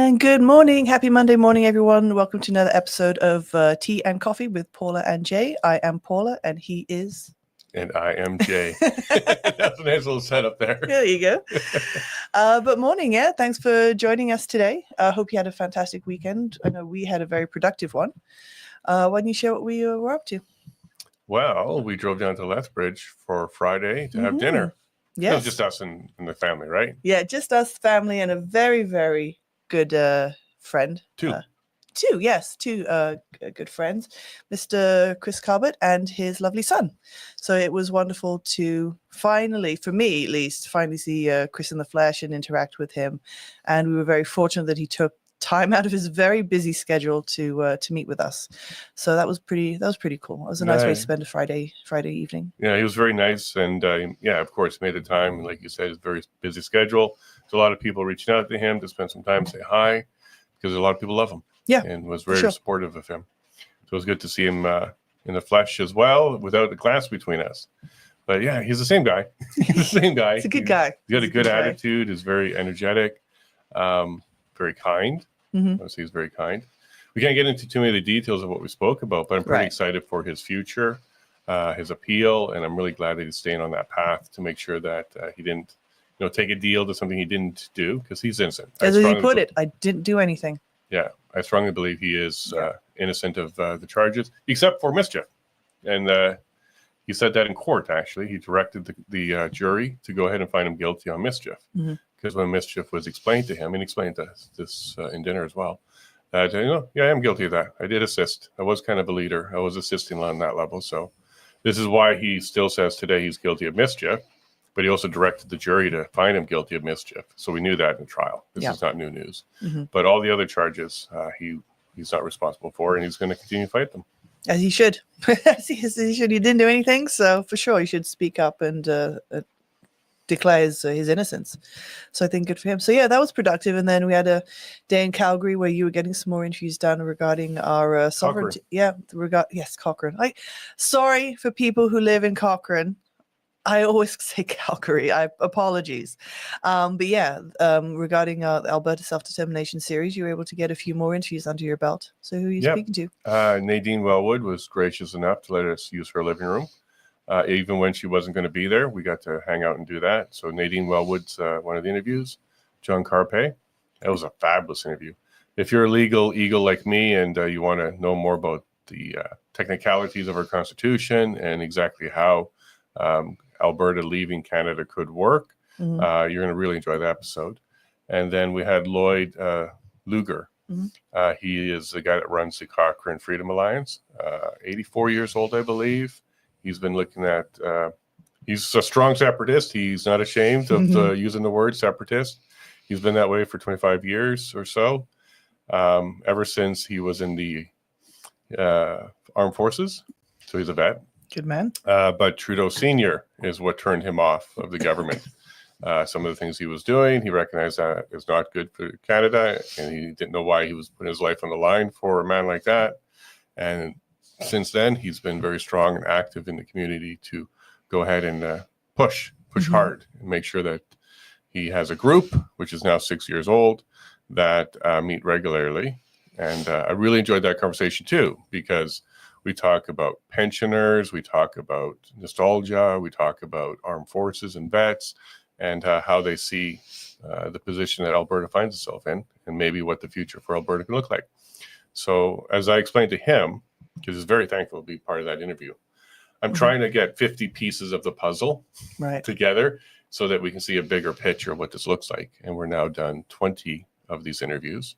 And good morning. Happy Monday morning, everyone. Welcome to another episode of Tea and Coffee with Paula and Jay. I am Paula and he is... And I am Jay. That's a nice little setup there. There you go. But morning, yeah. Thanks for joining us today. I hope you had a fantastic weekend. I know we had a very productive one. Why don't you share what we were up to? Well, we drove down to Lethbridge for Friday to have dinner. Yes. It was just us and the family, right? Yeah, just us, family, and a very, very good friend. Two good friends, Mr. Chris Corbett and his lovely son. So it was wonderful to finally, for me at least, see Chris in the flesh and interact with him. And we were very fortunate that he took time out of his very busy schedule to meet with us. So that was pretty cool. It was a nice way to spend a Friday evening. Yeah, he was very nice, and of course made the time. Like you said, his very busy schedule. There's a lot of people reaching out to him to spend some time, say hi, because a lot of people love him. Yeah, and was very supportive of him. So it was good to see him in the flesh as well, without the glass between us. But yeah, he's the same guy. He's the same guy. He's a good guy. He's got a good attitude. He's very energetic, very kind. Honestly, he's very kind. We can't get into too many of the details of what we spoke about, but I'm pretty excited for his future, his appeal, and I'm really glad that he's staying on that path to make sure that he didn't, take a deal to something he didn't do, because he's innocent. As he put it, I didn't do anything. Yeah, I strongly believe he is innocent of the charges, except for mischief. And he said that in court, actually. He directed the jury to go ahead and find him guilty on mischief. Because when mischief was explained to him, and he explained to this in dinner as well, that, I am guilty of that. I did assist. I was kind of a leader. I was assisting on that level. So this is why he still says today he's guilty of mischief. But he also directed the jury to find him guilty of mischief. So we knew that in the trial. This is not new news. But all the other charges, he's not responsible for, and he's going to continue to fight them. As he should. As he should. He didn't do anything, so for sure he should speak up and declare his innocence. So I think good for him. So yeah, that was productive. And then we had a day in Calgary where you were getting some more interviews done regarding our sovereignty. Yes, Cochrane. Sorry for people who live in Cochrane. I always say Calgary. Apologies. Regarding the Alberta Self-Determination Series, you were able to get a few more interviews under your belt. So who are you speaking to? Nadine Wellwood was gracious enough to let us use her living room. Even when she wasn't going to be there, we got to hang out and do that. So Nadine Wellwood's one of the interviews. John Carpe. That was a fabulous interview. If you're a legal eagle like me and you want to know more about the technicalities of our Constitution and exactly how Alberta leaving Canada could work, you're going to really enjoy the episode. And then we had Lloyd Luger. He is the guy that runs the Cochrane Freedom Alliance, 84 years old, I believe. He's been looking at, he's a strong separatist. He's not ashamed of using the word separatist. He's been that way for 25 years or so, ever since he was in the armed forces. So he's a vet. Good man. But Trudeau Sr. is what turned him off of the government. Some of the things he was doing, he recognized that is not good for Canada, and he didn't know why he was putting his life on the line for a man like that. And since then, he's been very strong and active in the community to go ahead and push hard and make sure that he has a group, which is now 6 years old, that meet regularly. And I really enjoyed that conversation too, because we talk about pensioners, we talk about nostalgia, we talk about armed forces and vets, and how they see the position that Alberta finds itself in, and maybe what the future for Alberta can look like. So as I explained to him, because he's very thankful to be part of that interview, I'm trying to get 50 pieces of the puzzle together so that we can see a bigger picture of what this looks like. And we're now done 20 of these interviews.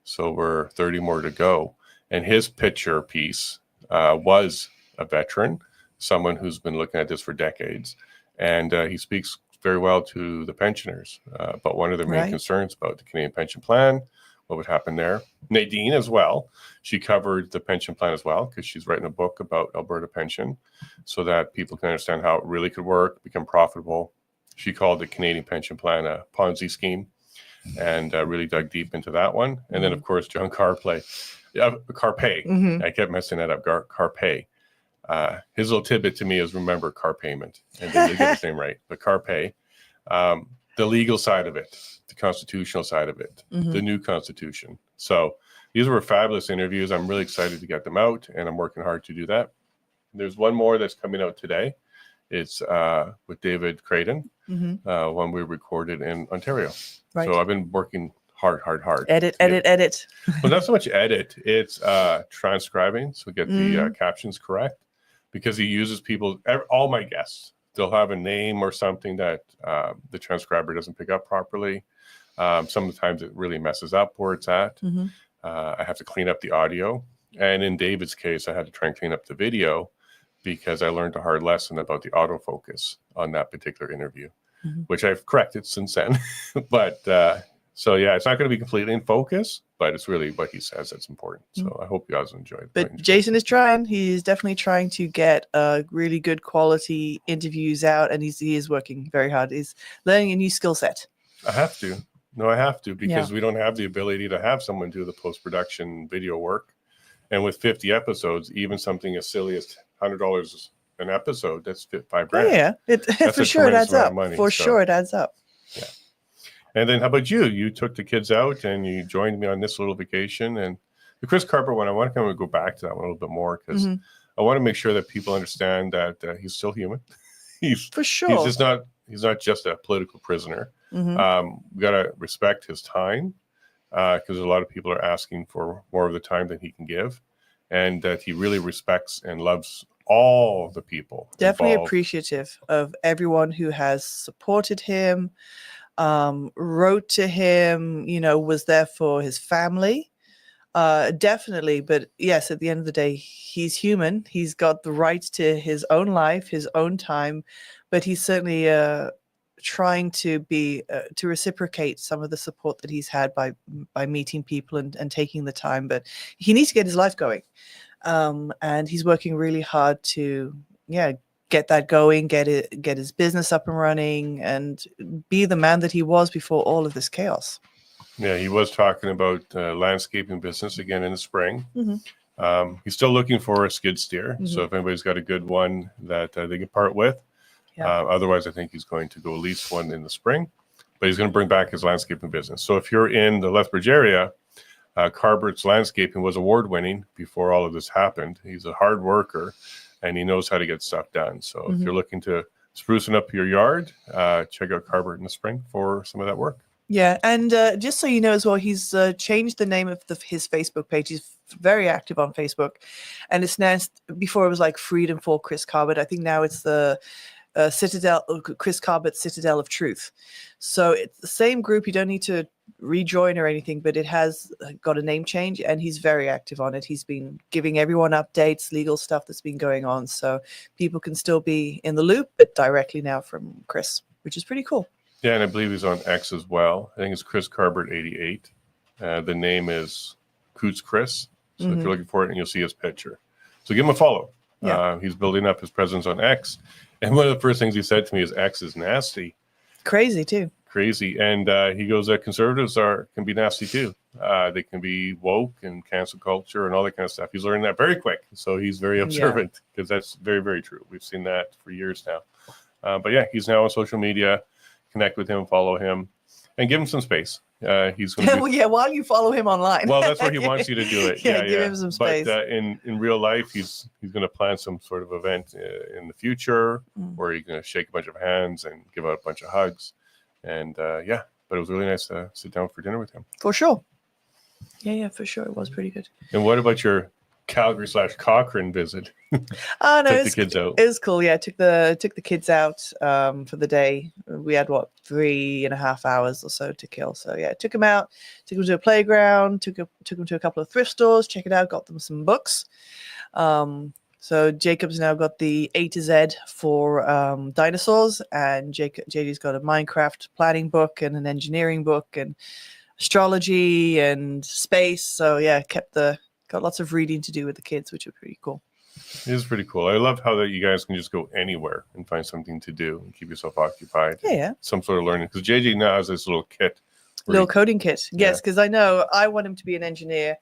So we're 30 more to go. And his picture piece was a veteran, someone who's been looking at this for decades. And he speaks very well to the pensioners about one of their main concerns about the Canadian pension plan, what would happen there. Nadine as well. She covered the pension plan as well, because she's writing a book about Alberta pension so that people can understand how it really could work, become profitable. She called the Canadian pension plan a Ponzi scheme, and really dug deep into that one. And then, of course, John Carpe. I kept messing that up. Carpe. His little tidbit to me is remember car payment. And they get his name right. But Carpe. the legal side of it, the constitutional side of it, the new constitution. So these were fabulous interviews. I'm really excited to get them out, and I'm working hard to do that. There's one more that's coming out today. It's with David Creighton, one we recorded in Ontario. Right. So I've been working hard. Edit. Well, not so much edit. It's transcribing, so get the captions correct, because he uses people, all my guests, they'll have a name or something that the transcriber doesn't pick up properly. Sometimes it really messes up where it's at. I have to clean up the audio. And in David's case, I had to try and clean up the video because I learned a hard lesson about the autofocus on that particular interview, which I've corrected since then. But so, yeah, it's not going to be completely in focus, but it's really what he says that's important. So I hope you guys enjoy it. But Jason is trying. He's definitely trying to get really good quality interviews out, and he is working very hard. He's learning a new skill set. I have to. No, I have to, because we don't have the ability to have someone do the post-production video work. And with 50 episodes, even something as silly as $100 an episode, that's $5,000. Yeah, for sure it adds up. Sure it adds up. Yeah. And then how about you? You took the kids out and you joined me on this little vacation. And the Chris Carper one, I want to kind of go back to that one a little bit more, because I want to make sure that people understand that he's still human. For sure. He's not just a political prisoner. We got to respect his time, because a lot of people are asking for more of the time that he can give, and that he really respects and loves all the people. Definitely involved. Appreciative of everyone who has supported him, wrote to him, was there for his family. Definitely. But yes, at the end of the day, he's human. He's got the right to his own life, his own time, but he's certainly trying to be to reciprocate some of the support that he's had by meeting people and taking the time. But he needs to get his life going, and he's working really hard to get that going, get his business up and running, and be the man that he was before all of this chaos. Yeah, he was talking about landscaping business again in the spring. He's still looking for a skid steer, so if anybody's got a good one that they can part with. Otherwise, I think he's going to go lease one in the spring, but he's going to bring back his landscaping business. So if you're in the Lethbridge area, Carbert's Landscaping was award-winning before all of this happened. He's a hard worker, and he knows how to get stuff done. So if you're looking to sprucing up your yard, check out Carbert in the spring for some of that work. Yeah, and just so you know as well, he's changed the name of his Facebook page. He's very active on Facebook, and it's now, before it was like Freedom for Chris Carbett. I think now it's the Chris Carbett Citadel of Truth. So it's the same group. You don't need to rejoin or anything, but it has got a name change, and he's very active on it. He's been giving everyone updates, legal stuff that's been going on, so people can still be in the loop, but directly now from Chris, which is pretty cool. Yeah, and I believe he's on X as well. I think it's Chris Carbert 88. The name is Coots Chris. So if you're looking for it, and you'll see his picture. So give him a follow. He's building up his presence on X. And one of the first things he said to me is X is nasty. Crazy, too. Crazy. And he goes, conservatives can be nasty, too. They can be woke and cancel culture and all that kind of stuff. He's learning that very quick. So he's very observant, because that's very, very true. We've seen that for years now. But yeah, he's now on social media. Connect with him, follow him, and give him some space. He's going to while you follow him online. Well, that's where he wants you to do it. Give him some space. But in real life, he's going to plan some sort of event in the future where he's going to shake a bunch of hands and give out a bunch of hugs. And but it was really nice to sit down for dinner with him. For sure. Yeah, for sure. It was pretty good. And what about your Calgary/Cochrane visit? No, took the kids out. It was cool. Yeah, took the kids out for the day. We had 3.5 hours or so to kill. So yeah, took them out, took them to a playground, took them to a couple of thrift stores, check it out, got them some books. So Jacob's now got the A to Z for dinosaurs, and JD's got a Minecraft planning book and an engineering book and astrology and space. So yeah, got lots of reading to do with the kids, which are pretty cool. It is pretty cool. I love how that you guys can just go anywhere and find something to do and keep yourself occupied. Yeah. Some sort of learning. Because JJ now has this little kit. Little coding kit. Yes, because I know I want him to be an engineer.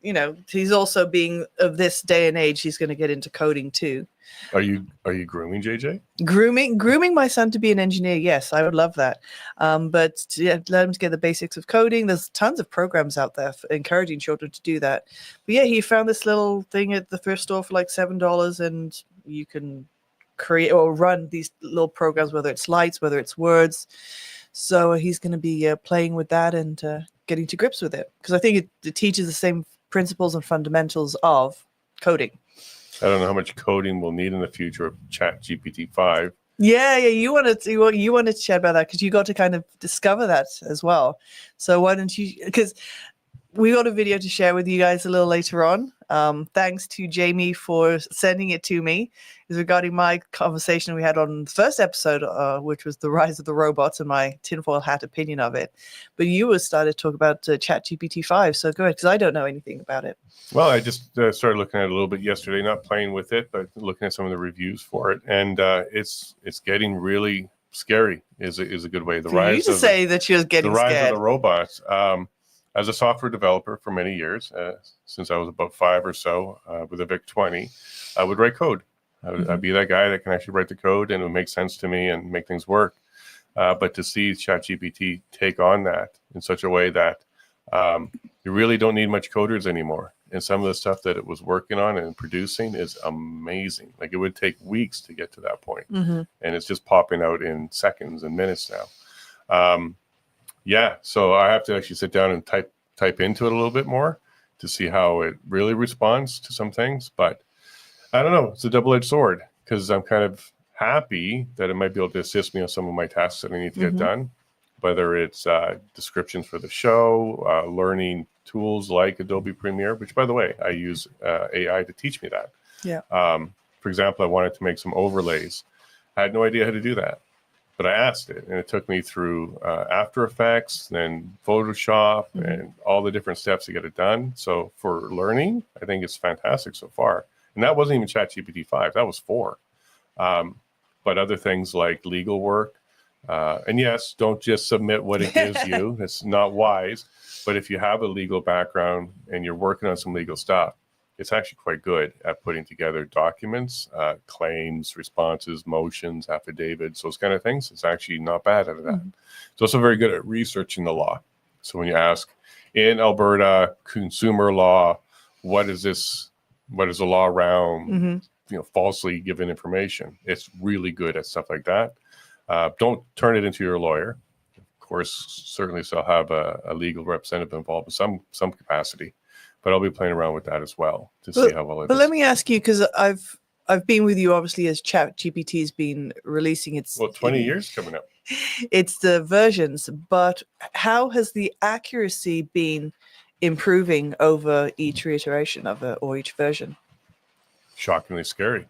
he's also being of this day and age, he's going to get into coding too. Are you grooming JJ? Grooming my son to be an engineer. Yes, I would love that. But let him to get the basics of coding. There's tons of programs out there for encouraging children to do that. But yeah, he found this little thing at the thrift store for like $7, and you can create or run these little programs, whether it's lights, whether it's words. So he's going to be playing with that and getting to grips with it, because I think it teaches the same principles and fundamentals of coding. I don't know how much coding we'll need in the future of ChatGPT 5. Yeah, you wanted to chat about that because you got to kind of discover that as well. So why don't you? Because we got a video to share with you guys a little later on. Thanks to Jamie for sending it to me. It's regarding my conversation we had on the first episode, which was the rise of the robots and my tinfoil hat opinion of it. But you started to talk about ChatGPT 5. So go ahead, because I don't know anything about it. Well, I just started looking at it a little bit yesterday, not playing with it, but looking at some of the reviews for it. And it's getting really scary is a good way. The rise of the robots. As a software developer for many years, since I was about 5 or so, with a VIC-20, I would write code. I'd be that guy that can actually write the code and it would make sense to me and make things work. But to see ChatGPT take on that in such a way that you really don't need much coders anymore. And some of the stuff that it was working on and producing is amazing. Like it would take weeks to get to that point. And it's just popping out in seconds and minutes now. Yeah, so I have to actually sit down and type into it a little bit more to see how it really responds to some things. But I don't know. It's a double-edged sword because I'm kind of happy that it might be able to assist me on some of my tasks that I need to get done, whether it's descriptions for the show, learning tools like Adobe Premiere, which, by the way, I use AI to teach me that. Yeah. For example, I wanted to make some overlays. I had no idea how to do that. But I asked it, and it took me through After Effects, then Photoshop, and all the different steps to get it done. So for learning, I think it's fantastic so far. And that wasn't even ChatGPT 5. That was 4. But other things like legal work. And yes, don't just submit what it gives you. It's not wise. But if you have a legal background and you're working on some legal stuff, it's actually quite good at putting together documents, claims, responses, motions, affidavits, those kind of things. It's actually not bad at that. It's also very good at researching the law. So when you ask, in Alberta, consumer law, what is this? What is the law around, falsely given information? It's really good at stuff like that. Don't turn it into your lawyer. Of course, certainly still have a legal representative involved in some capacity. But I'll be playing around with that as well to see how well it is. But let me ask you, because I've been with you obviously as ChatGPT has been releasing its 20 years coming up. It's the versions, but how has the accuracy been improving over each reiteration of it or each version? Shockingly scary.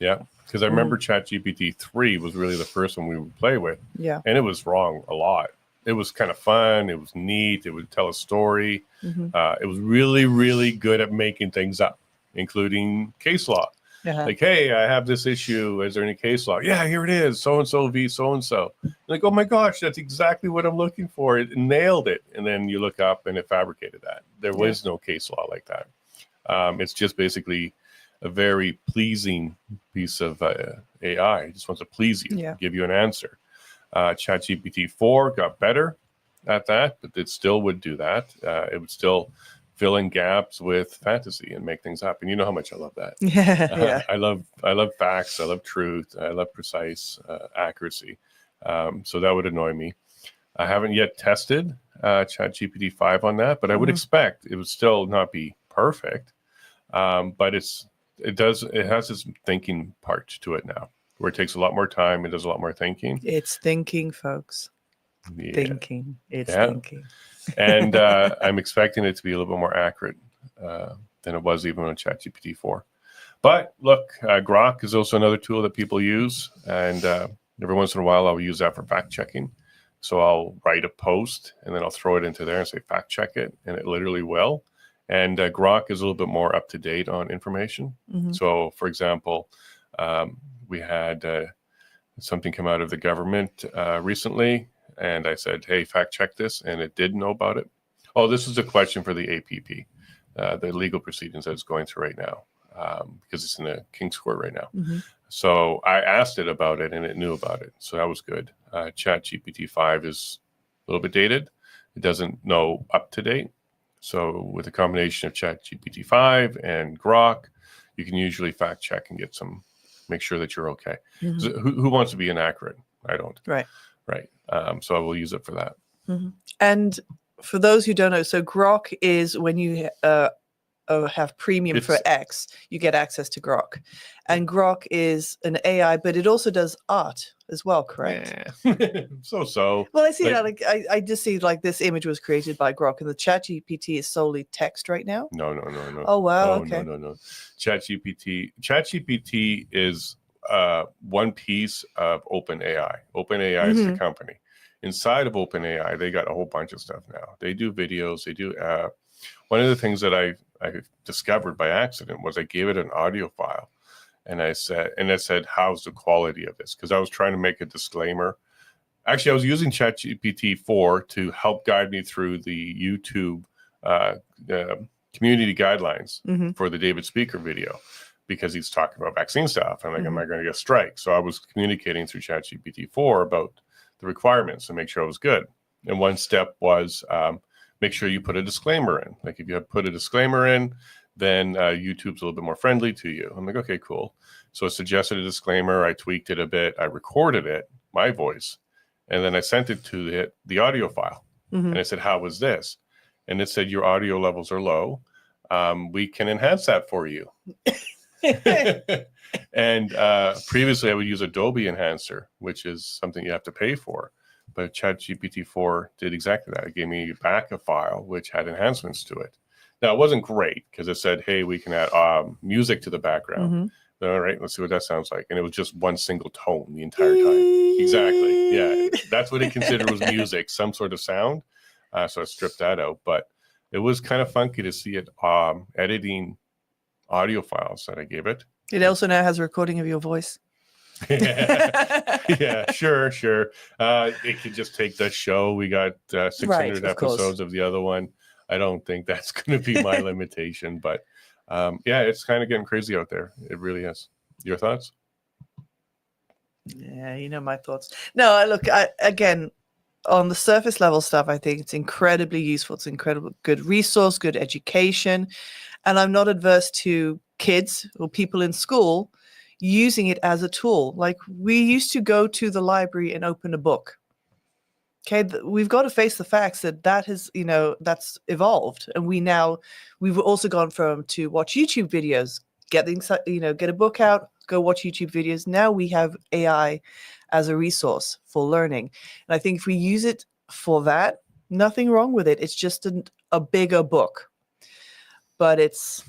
Yeah, because I remember ChatGPT 3 was really the first one we would play with. Yeah, and it was wrong a lot. It was kind of fun. It was neat. It would tell a story. It was really, really good at making things up, including case law. Like, hey, I have this issue. Is there any case law? Yeah, here it is. So-and-so v. So-and-so. Like, oh my gosh, that's exactly what I'm looking for. It nailed it. And then you look up and it fabricated that. There was no case law like that. It's just basically a very pleasing piece of AI. It just wants to please you, give you an answer. ChatGPT 4 got better at that, but it still would do that. It would still fill in gaps with fantasy and make things up. And you know how much I love that. I love facts. I love truth. I love precise accuracy. So that would annoy me. I haven't yet tested ChatGPT 5 on that, but I would expect it would still not be perfect. But it has this thinking part to it now, where it takes a lot more time. It does a lot more thinking. It's thinking, folks. Yeah. Thinking. It's thinking. And I'm expecting it to be a little bit more accurate than it was even on ChatGPT 4. But look, Grok is also another tool that people use. And every once in a while, I'll use that for fact checking. So I'll write a post and then I'll throw it into there and say, fact check it. And it literally will. And Grok is a little bit more up to date on information. So, for example, we had something come out of the government recently, and I said, hey, fact check this, and it did know about it. Oh, this is a question for the APP. the legal proceedings that it's going through right now, because it's in the King's Court right now. Mm-hmm. So I asked it about it, and it knew about it. So that was good. ChatGPT 5 is a little bit dated. It doesn't know up to date. So with a combination of ChatGPT 5 and Grok, you can usually fact check and make sure that you're okay. Mm-hmm. Who wants to be inaccurate? I don't. Right. Right. So I will use it for that. Mm-hmm. And for those who don't know, so Grok is when you have premium for X, you get access to Grok. And Grok is an AI, but it also does art as well, correct? Yeah. So. Well, I see that. Like, I just see like this image was created by Grok, and the ChatGPT is solely text right now. No. Oh, wow. Okay. No. ChatGPT is one piece of OpenAI. OpenAI is the company. Inside of OpenAI, they got a whole bunch of stuff now. They do videos. They do. One of the things that I discovered by accident was I gave it an audio file, and it said, "How's the quality of this?" Because I was trying to make a disclaimer. Actually, I was using ChatGPT 4 to help guide me through the YouTube community guidelines for the David Speaker video, because he's talking about vaccine stuff. I'm like, am I going to get a strike? So I was communicating through ChatGPT 4 about the requirements to make sure I was good. And one step was make sure you put a disclaimer in. Like if you have put a disclaimer in, then YouTube's a little bit more friendly to you. I'm like, okay, cool. So I suggested a disclaimer. I tweaked it a bit. I recorded it, my voice, and then I sent it to the audio file. And I said, how was this? And it said, your audio levels are low. We can enhance that for you. And previously I would use Adobe Enhancer, which is something you have to pay for. But ChatGPT 4 did exactly that. It gave me back a file which had enhancements to it. Now, it wasn't great because it said, hey, we can add music to the background. All right, let's see what that sounds like. And it was just one single tone the entire time. Exactly. Yeah, that's what it considered was music, some sort of sound. So I stripped that out. But it was kind of funky to see it editing audio files that I gave it. It also now has a recording of your voice. Yeah, sure. It could just take the show. We got 600 episodes of the other one. I don't think that's going to be my limitation, but yeah, it's kind of getting crazy out there. It really is. Your thoughts? Yeah, you know my thoughts. No, look, again, on the surface level stuff, I think it's incredibly useful. It's incredibly good resource, good education. And I'm not adverse to kids or people in school using it as a tool. Like we used to go to the library and open a book. Okay, we've got to face the facts that has, that's evolved. And we've also gone to watch YouTube videos, get a book out, go watch YouTube videos. Now we have AI as a resource for learning. And I think if we use it for that, nothing wrong with it. It's just a bigger book. But it's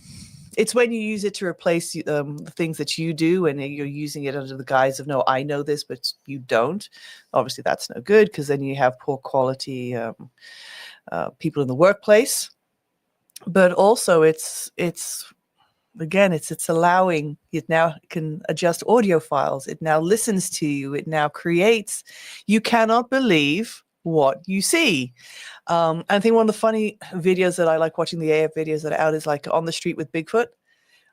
when you use it to replace the things that you do, and you're using it under the guise of, no, I know this, but you don't. Obviously, that's no good, because then you have poor quality people in the workplace. But also, it's allowing it now can adjust audio files. It now listens to you. It now creates. You cannot believe what you see. I think one of the funny videos that I like watching, the AF videos that are out, is like On the Street with Bigfoot.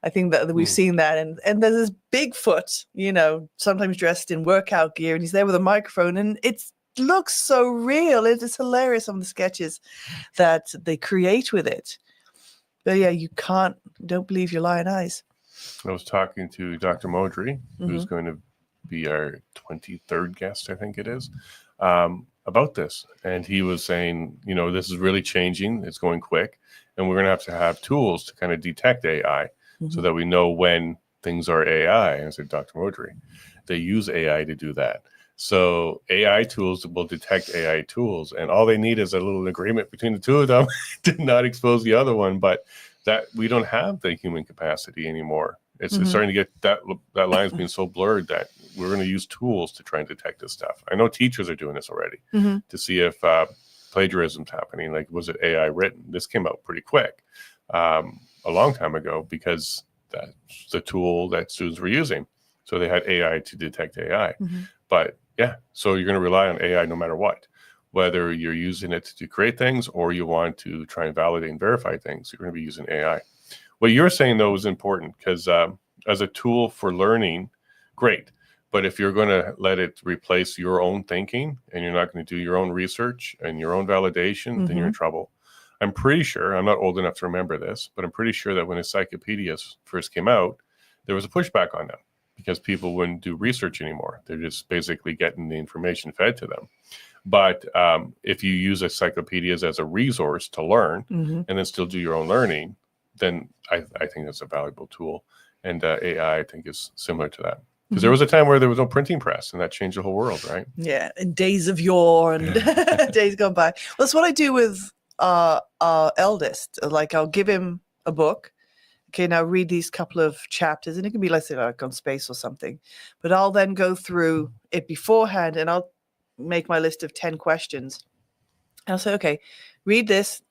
I think that we've seen that, and there's this Bigfoot, sometimes dressed in workout gear, and he's there with a microphone, and it looks so real. It's hilarious, some of the sketches that they create with it. But yeah, don't believe your lying eyes. I was talking to Dr. Modry, who's going to be our 23rd guest, I think it is, about this. And he was saying, this is really changing. It's going quick. And we're going to have tools to kind of detect AI so that we know when things are AI. And I said, Dr. Modry, they use AI to do that. So AI tools will detect AI tools. And all they need is a little agreement between the two of them to not expose the other one. But that we don't have the human capacity anymore. It's starting to get that line's being so blurred that we're going to use tools to try and detect this stuff. I know teachers are doing this already to see if plagiarism's happening. Like, was it AI written? This came out pretty quick a long time ago, because that's the tool that students were using. So they had AI to detect AI. But yeah, so you're going to rely on AI no matter what. whether you're using it to create things or you want to try and validate and verify things, you're going to be using AI. What you're saying, though, is important because as a tool for learning, great. But if you're going to let it replace your own thinking and you're not going to do your own research and your own validation, then you're in trouble. I'm pretty sure, I'm not old enough to remember this, but I'm pretty sure that when encyclopedias first came out, there was a pushback on them because people wouldn't do research anymore. They're just basically getting the information fed to them. But if you use encyclopedias as a resource to learn and then still do your own learning, then I think that's a valuable tool. And AI, I think, is similar to that. Because there was a time where there was no printing press, and that changed the whole world, right? Yeah, in days of yore and days gone by. Well, that's what I do with our eldest. Like, I'll give him a book. Okay, now read these couple of chapters, and it can be, let's say, like on space or something. But I'll then go through it beforehand, and I'll make my list of 10 questions. And I'll say, okay, read this,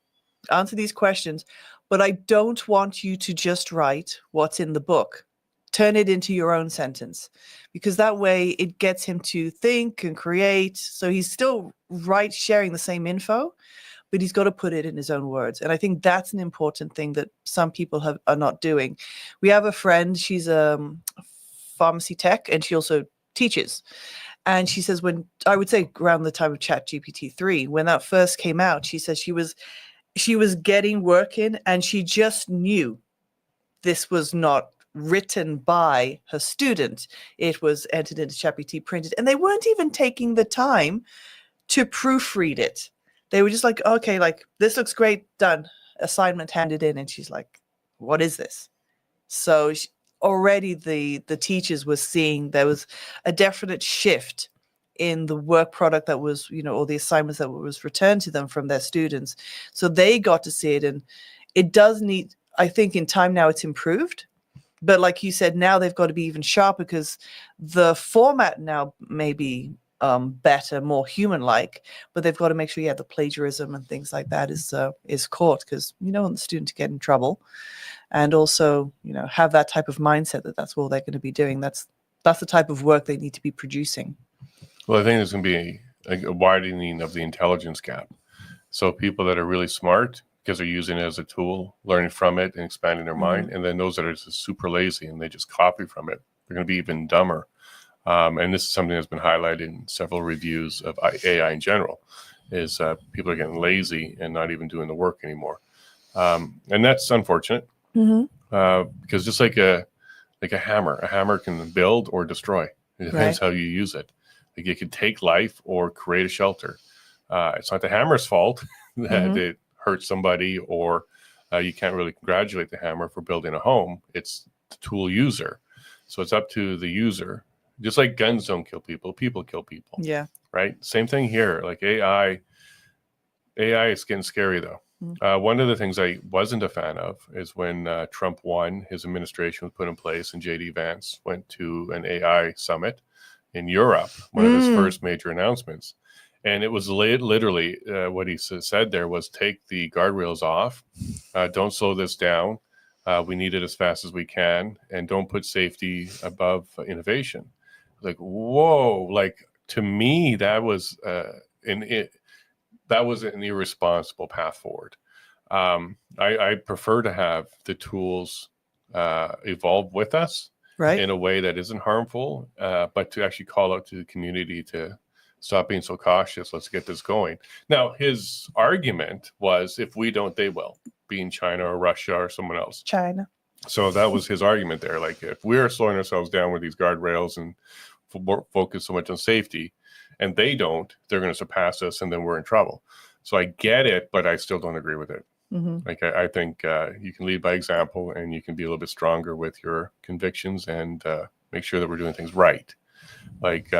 answer these questions, but I don't want you to just write what's in the book. Turn it into your own sentence, because that way it gets him to think and create. So he's still sharing the same info, but he's got to put it in his own words. And I think that's an important thing that some people are not doing. We have a friend, she's a pharmacy tech, and she also teaches. And she says, when I would say around the time of ChatGPT-3, when that first came out, she says she was getting work in, and she just knew this was not written by her student. It was entered into ChatGPT, printed, and they weren't even taking the time to proofread it. They were just like, okay, like, this looks great, done. Assignment handed in. And she's like, what is this? So already the teachers were seeing there was a definite shift in the work product that was, or the assignments that was returned to them from their students. So they got to see it. And it does need, I think in time now it's improved. But like you said, now they've got to be even sharper, because the format now may be better, more human-like, but they've got to make sure, the plagiarism and things like that is caught, because you don't want the student to get in trouble. And also, have that type of mindset that's all they're going to be doing. That's the type of work they need to be producing. Well, I think there's going to be a widening of the intelligence gap. So people that are really smart, because they're using it as a tool, learning from it and expanding their mind. And then those that are just super lazy and they just copy from it, they're going to be even dumber. And this is something that's been highlighted in several reviews of AI in general, is people are getting lazy and not even doing the work anymore. And that's unfortunate, because just like a hammer can build or destroy. It depends how you use it. Like, it could take life or create a shelter. It's not the hammer's fault that it hurt somebody, or you can't really congratulate the hammer for building a home. It's the tool user. So it's up to the user. Just like guns don't kill people, people kill people. Yeah. Right? Same thing here. Like AI is getting scary, though. One of the things I wasn't a fan of is when Trump won, his administration was put in place, and J.D. Vance went to an AI summit in Europe, one of his first major announcements. And it was literally what he said there was, take the guardrails off, don't slow this down. We need it as fast as we can, and don't put safety above innovation. Like, whoa! Like, to me, that was an irresponsible path forward. I prefer to have the tools evolve with us, right, in a way that isn't harmful, but to actually call out to the community to stop being so cautious. Let's get this going. Now, his argument was, if we don't, they will, being China or Russia or someone else. China. So that was his argument there. Like, if we're slowing ourselves down with these guardrails and focus so much on safety, and they don't, they're going to surpass us, and then we're in trouble. So I get it, but I still don't agree with it. Like, I think you can lead by example, and you can be a little bit stronger with your convictions, and make sure that we're doing things right. Like,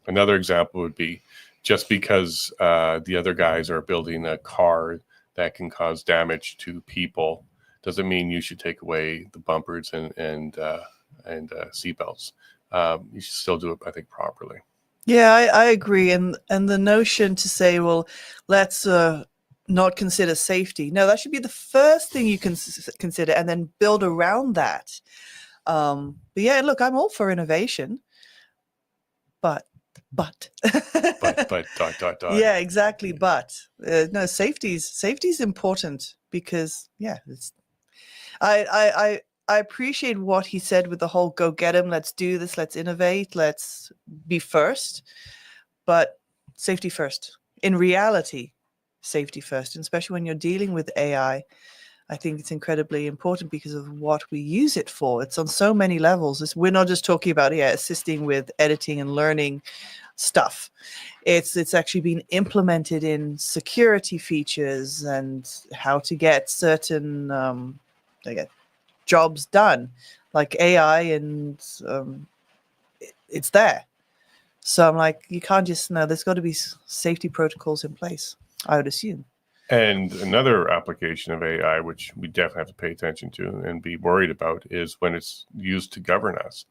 another example would be, just because the other guys are building a car that can cause damage to people doesn't mean you should take away the bumpers and seatbelts. You should still do it, I think, properly. Yeah, I agree. And the notion to say, well, let's not consider safety. No, that should be the first thing you can consider, and then build around that. But yeah, look, I'm all for innovation, but but but ... yeah, exactly. But no, safety's important because it's I appreciate what he said with the whole go get him, let's do this, let's innovate, let's be first, but safety first. In reality, safety first, and especially when you're dealing with AI, I think it's incredibly important because of what we use it for. It's on so many levels. We're not just talking about assisting with editing and learning stuff. It's actually been implemented in security features and how to get certain jobs done, like AI, and it's there. So I'm like, you can't just there's got to be safety protocols in place, I would assume. And another application of AI, which we definitely have to pay attention to and be worried about, is when it's used to govern us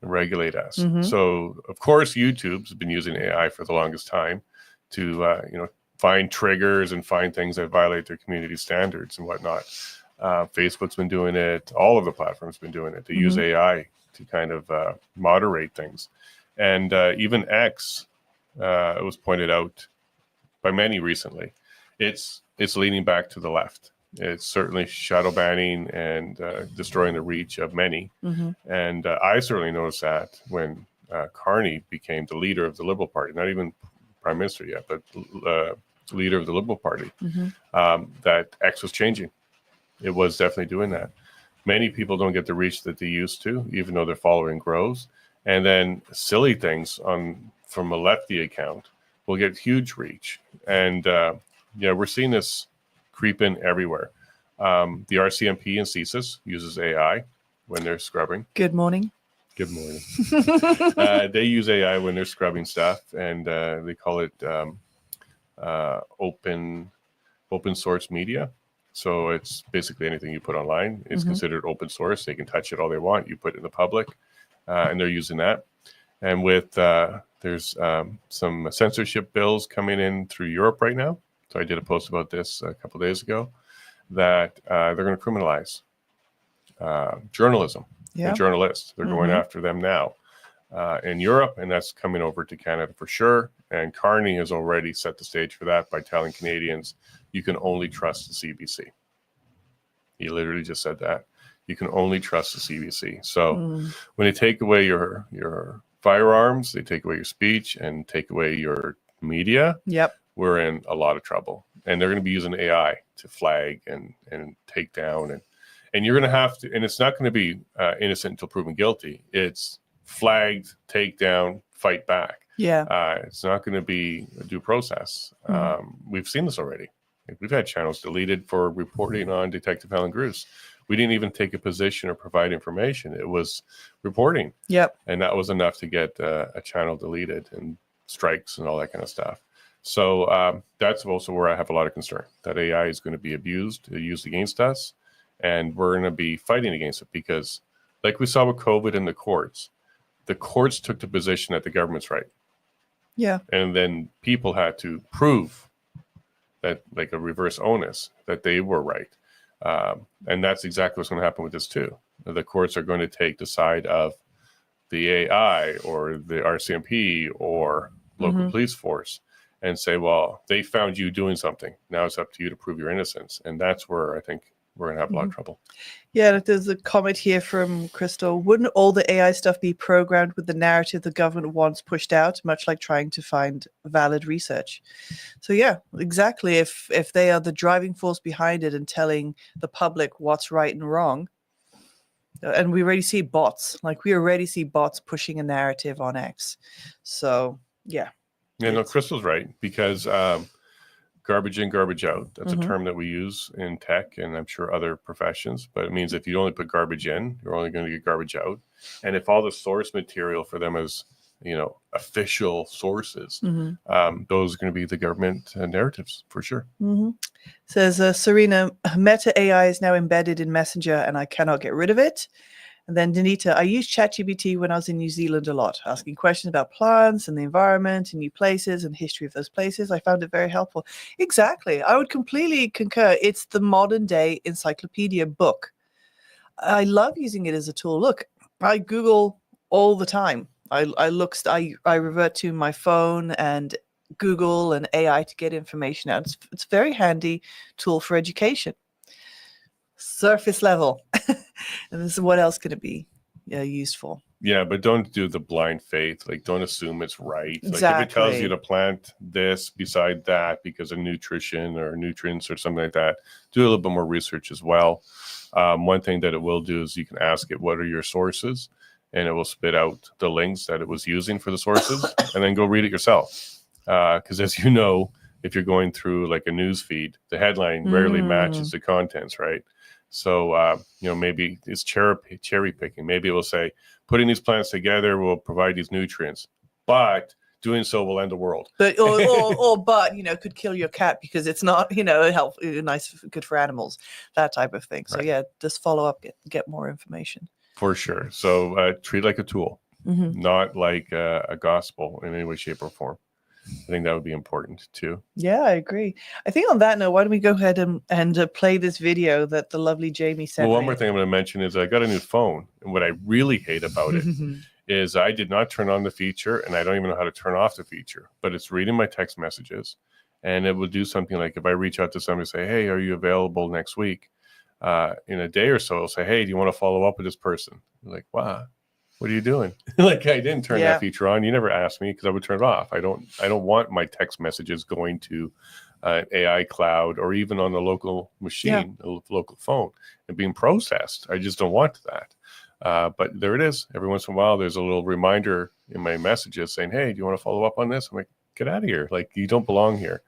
and regulate us. Mm-hmm. So, of course, YouTube's been using AI for the longest time to, find triggers and find things that violate their community standards and whatnot. Facebook's been doing it. All of the platforms been doing it. They use AI to kind of moderate things. And even X, it was pointed out by many recently, it's leaning back to the left. It's certainly shadow banning and destroying the reach of many. Mm-hmm. And I certainly noticed that when Carney became the leader of the Liberal Party, not even prime minister yet, but leader of the Liberal Party, that X was changing. It was definitely doing that. Many people don't get the reach that they used to, even though their following grows. And then silly things from a lefty account will get huge reach. And we're seeing this creep in everywhere. The RCMP and CSIS uses AI when they're scrubbing. Good morning. Good morning. They use AI when they're scrubbing stuff, and they call it open source media. So it's basically anything you put online is considered open source. They can touch it all they want. You put it in the public, and they're using that. And with there's some censorship bills coming in through Europe right now. So I did a post about this a couple of days ago, that they're going to criminalize journalism and journalists. They're going after them now in Europe, and that's coming over to Canada for sure. And Carney has already set the stage for that by telling Canadians, you can only trust the CBC. He literally just said that. You can only trust the CBC. So when they take away your firearms, they take away your speech and take away your media, we're in a lot of trouble. And they're going to be using AI to flag and take down. And you're going to have to, and it's not going to be innocent until proven guilty. It's flagged, take down, fight back. It's not going to be a due process. We've seen this already. We've had channels deleted for reporting on Detective Helen Gruce. We didn't even take a position or provide information. It was reporting. And that was enough to get a channel deleted and strikes and all that kind of stuff. So that's also where I have a lot of concern, that AI is going to be used against us, and we're going to be fighting against it because, like we saw with COVID in the courts took the position that the government's right. And then people had to prove that, like a reverse onus, that they were right. And that's exactly what's going to happen with this too. The courts are going to take the side of the AI or the RCMP or local police force and say, well, they found you doing something. Now it's up to you to prove your innocence. And that's where I think we're going to have a lot of trouble. There's a comment here from Crystal. Wouldn't all the AI stuff be programmed with the narrative the government wants pushed out, much like trying to find valid research? So yeah, exactly. If they are the driving force behind it and telling the public what's right and wrong, and we already see bots, pushing a narrative on X. So yeah. No, Crystal's right, because garbage in, garbage out. That's a term that we use in tech and I'm sure other professions, but it means if you only put garbage in, you're only going to get garbage out. And if all the source material for them is, official sources, those are going to be the government narratives for sure. Says Serena, Meta AI is now embedded in Messenger and I cannot get rid of it. And then Danita, I used ChatGPT when I was in New Zealand a lot, asking questions about plants and the environment and new places and history of those places. I found it very helpful. Exactly. I would completely concur. It's the modern day encyclopedia book. I love using it as a tool. Look, I Google all the time. I revert to my phone and Google and AI to get information out. It's a very handy tool for education. Surface level. And this is what else can it be used for? Yeah, but don't do the blind faith. Like, don't assume it's right. Like, Exactly. if it tells you to plant this beside that because of nutrition or nutrients or something like that, do a little bit more research as well. One thing that it will do is you can ask it, what are your sources? And it will spit out the links that it was using for the sources, and then go read it yourself. Because as you know, if you're going through like a news feed, the headline rarely matches the contents, right? So, maybe it's cherry picking. Maybe it will say, putting these plants together will provide these nutrients, but doing so will end the world. But could kill your cat because it's not good for animals, that type of thing. So Right. just follow up, get more information For sure. So treat it like a tool, not like a gospel in any way, shape, or form. I think that would be important too. Yeah, I agree. I think on that note, why don't we go ahead and play this video that the lovely Jamie sent Well, one me. more thing I'm going to mention is I got a new phone, and what I really hate about it is I did not turn on the feature, and I don't even know how to turn off the feature, but it's reading my text messages, and it will do something like if I reach out to somebody and say, hey, are you available next week? In a day or so, it'll say, hey, do you want to follow up with this person? I'm like, wow, what are you doing? Like, I didn't turn that feature on. You never asked me because I would turn it off. I don't want my text messages going to AI cloud or even on the local machine, the local phone, and being processed. I just don't want that. But there it is. Every once in a while, there's a little reminder in my messages saying, hey, do you want to follow up on this? I'm like, get out of here. Like, you don't belong here.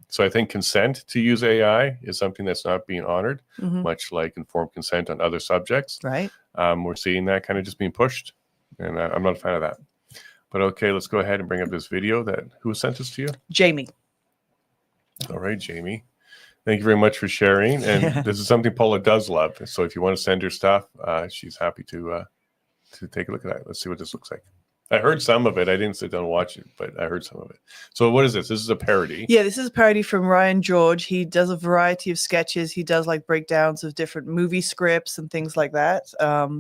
So I think consent to use AI is something that's not being honored, much like informed consent on other subjects. Right. We're seeing that kind of just being pushed, and I'm not a fan of that. But okay, let's go ahead and bring up this video who sent this to you? Jamie. All right, Jamie. Thank you very much for sharing. And this is something Paula does love. So if you want to send her stuff, she's happy to take a look at that. Let's see what this looks like. I heard some of it. I didn't sit down and watch it, but I heard some of it. So what is this? This is a parody. Yeah, this is a parody from Ryan George. He does a variety of sketches. He does like breakdowns of different movie scripts and things like that.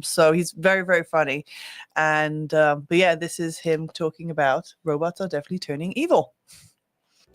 So he's very, very funny. And but yeah, this is him talking about robots are definitely turning evil.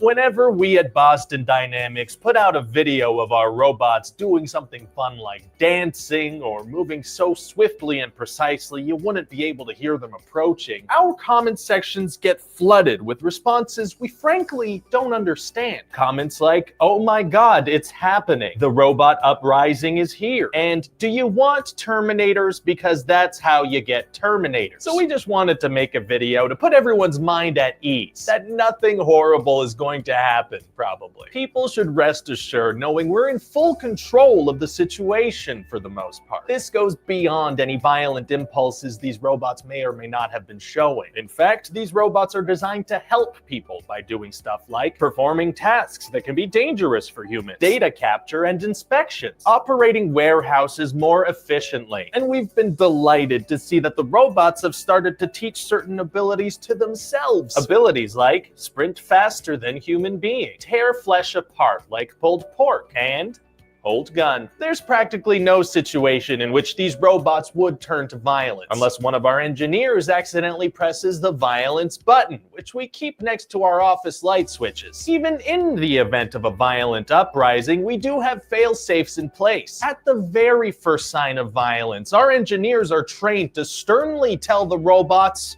Whenever we at Boston Dynamics put out a video of our robots doing something fun like dancing or moving so swiftly and precisely you wouldn't be able to hear them approaching, our comment sections get flooded with responses we frankly don't understand. Comments like, oh my god, it's happening. The robot uprising is here. And do you want Terminators? Because that's how you get Terminators. So we just wanted to make a video to put everyone's mind at ease that nothing horrible is going to happen, probably. People should rest assured knowing we're in full control of the situation for the most part. This goes beyond any violent impulses these robots may or may not have been showing. In fact, these robots are designed to help people by doing stuff like performing tasks that can be dangerous for humans, data capture and inspections, operating warehouses more efficiently. And we've been delighted to see that the robots have started to teach certain abilities to themselves. Abilities like sprint faster than human beings, tear flesh apart like pulled pork, and hold gun. There's practically no situation in which these robots would turn to violence, unless one of our engineers accidentally presses the violence button, which we keep next to our office light switches. Even in the event of a violent uprising, we do have fail-safes in place. At the very first sign of violence, our engineers are trained to sternly tell the robots,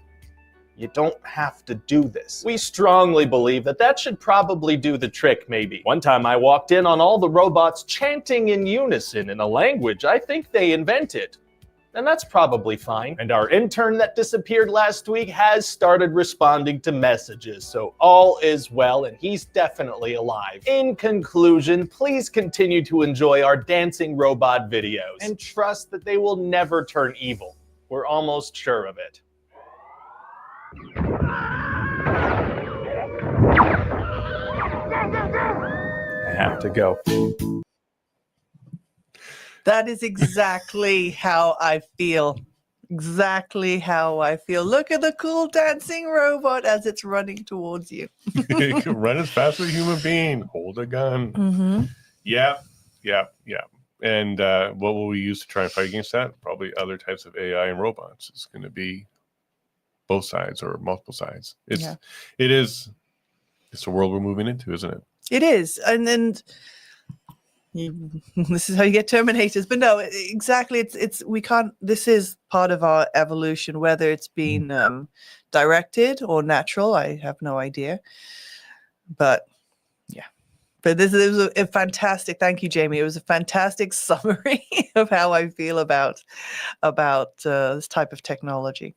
you don't have to do this. We strongly believe that should probably do the trick, maybe. One time I walked in on all the robots chanting in unison in a language I think they invented. And that's probably fine. And our intern that disappeared last week has started responding to messages, so all is well and he's definitely alive. In conclusion, please continue to enjoy our dancing robot videos and trust that they will never turn evil. We're almost sure of it. I have to go. That is exactly how I feel. Exactly how I feel. Look at the cool dancing robot as it's running towards you. You can run as fast as a human being. Hold a gun. Yeah. And what will we use to try and fight against that? Probably other types of AI and robots. It's going to be both sides or multiple sides. It's Yeah. it's the world we're moving into, isn't it? It is. And then this is how you get terminators. But no, exactly. It's we can't. This is part of our evolution, whether it's been directed or natural. I have no idea. But yeah. But this was a fantastic. Thank you, Jamie. It was a fantastic summary of how I feel about this type of technology.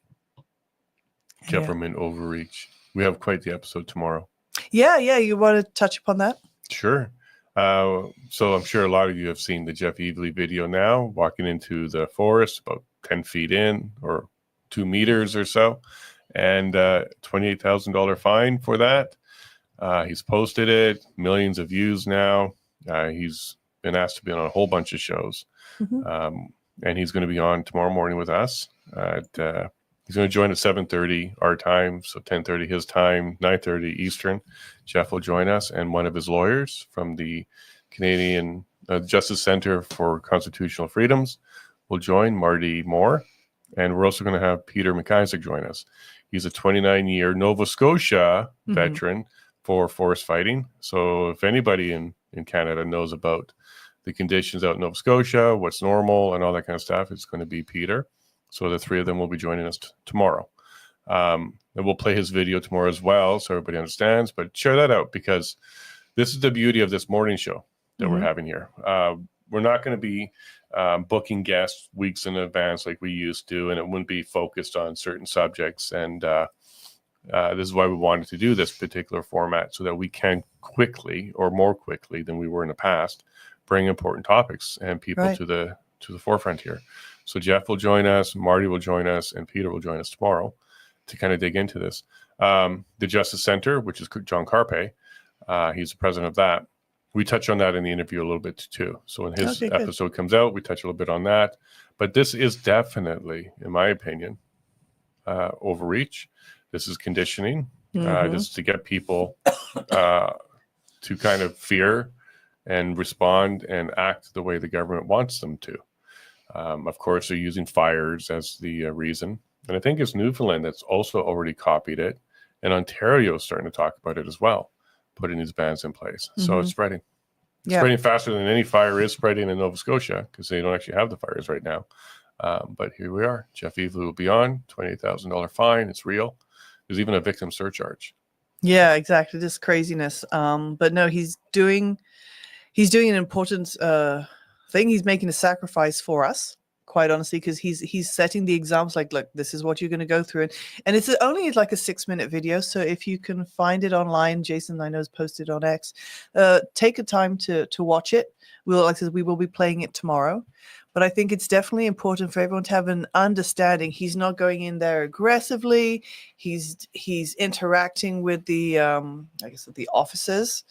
Government overreach. We have quite the episode tomorrow. Yeah. You want to touch upon that? Sure. So I'm sure a lot of you have seen the Jeff Evely video now, walking into the forest about 10 feet in or 2 meters or so, and $28,000 fine for that. He's posted it, millions of views now. He's been asked to be on a whole bunch of shows. And he's going to be on tomorrow morning with us. He's going to join at 7:30 our time, so 10:30 his time, 9:30 Eastern. Jeff will join us, and one of his lawyers from the Canadian Justice Center for Constitutional Freedoms will join, Marty Moore. And we're also going to have Peter McIsaac join us. He's a 29-year Nova Scotia veteran for forest fighting. So if anybody in Canada knows about the conditions out in Nova Scotia, what's normal and all that kind of stuff, it's going to be Peter. So the three of them will be joining us tomorrow. And we'll play his video tomorrow as well, so everybody understands. But share that out, because this is the beauty of this morning show that we're having here. We're not going to be booking guests weeks in advance like we used to, and it wouldn't be focused on certain subjects. And this is why we wanted to do this particular format, so that we can quickly, or more quickly than we were in the past, bring important topics and people to the forefront here. So Jeff will join us, Marty will join us, and Peter will join us tomorrow to kind of dig into this. The Justice Center, which is John Carpe, he's the president of that. We touch on that in the interview a little bit too. So when his episode comes out, we touch a little bit on that. But this is definitely, in my opinion, overreach. This is conditioning. This is to get people to kind of fear and respond and act the way the government wants them to. Of course, they're using fires as the reason. And I think it's Newfoundland that's also already copied it. And Ontario is starting to talk about it as well, putting these bans in place. So it's spreading. It's spreading faster than any fire is spreading in Nova Scotia, because they don't actually have the fires right now. But here we are. Jeff Evely will be on. $28,000 fine. It's real. There's even a victim surcharge. Yeah, exactly. This craziness. But no, he's doing an important thing. He's making a sacrifice for us, quite honestly, because he's setting the examples. Like, look, this is what you're going to go through, and it's only like a 6-minute video. So if you can find it online, Jason, I know, is posted on X. Take a time to watch it. We will be playing it tomorrow. But I think it's definitely important for everyone to have an understanding. He's not going in there aggressively. He's interacting with the the officers,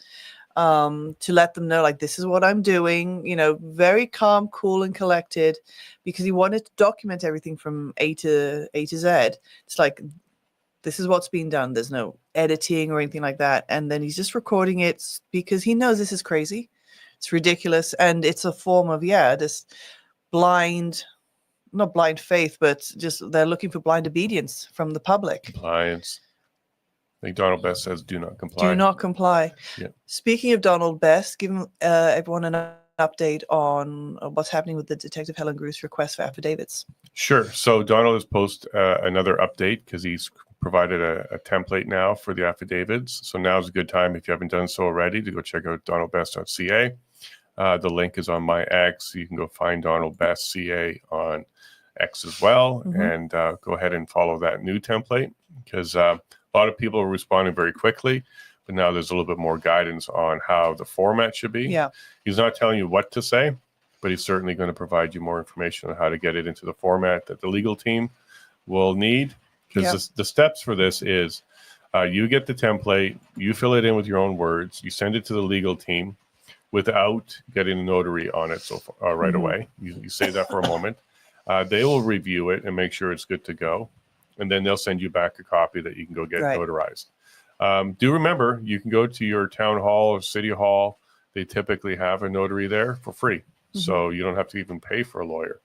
to let them know, like, this is what I'm doing, very calm, cool, and collected, because he wanted to document everything from A to Z. It's like, this is what's being done. There's no editing or anything like that. And then he's just recording it because he knows this is crazy. It's ridiculous. And it's a form of, this not blind faith, but just they're looking for blind obedience from the public. Compliance. I think Donald Best says, do not comply. Do not comply. Yeah. Speaking of Donald Best, give everyone an update on what's happening with the Detective Helen Gruth's request for affidavits. Sure. So Donald has posted another update, because he's provided a template now for the affidavits. So now's a good time, if you haven't done so already, to go check out donaldbest.ca. The link is on my X. You can go find Donald Best CA on X as well, and go ahead and follow that new template, because a lot of people are responding very quickly, but now there's a little bit more guidance on how the format should be. Yeah. He's not telling you what to say, but he's certainly going to provide you more information on how to get it into the format that the legal team will need. Because the steps for this is you get the template, you fill it in with your own words, you send it to the legal team without getting a notary on it right away. You say that for a moment. They will review it and make sure it's good to go. And then they'll send you back a copy that you can go get notarized. Do remember, you can go to your town hall or city hall. They typically have a notary there for free. So you don't have to even pay for a lawyer.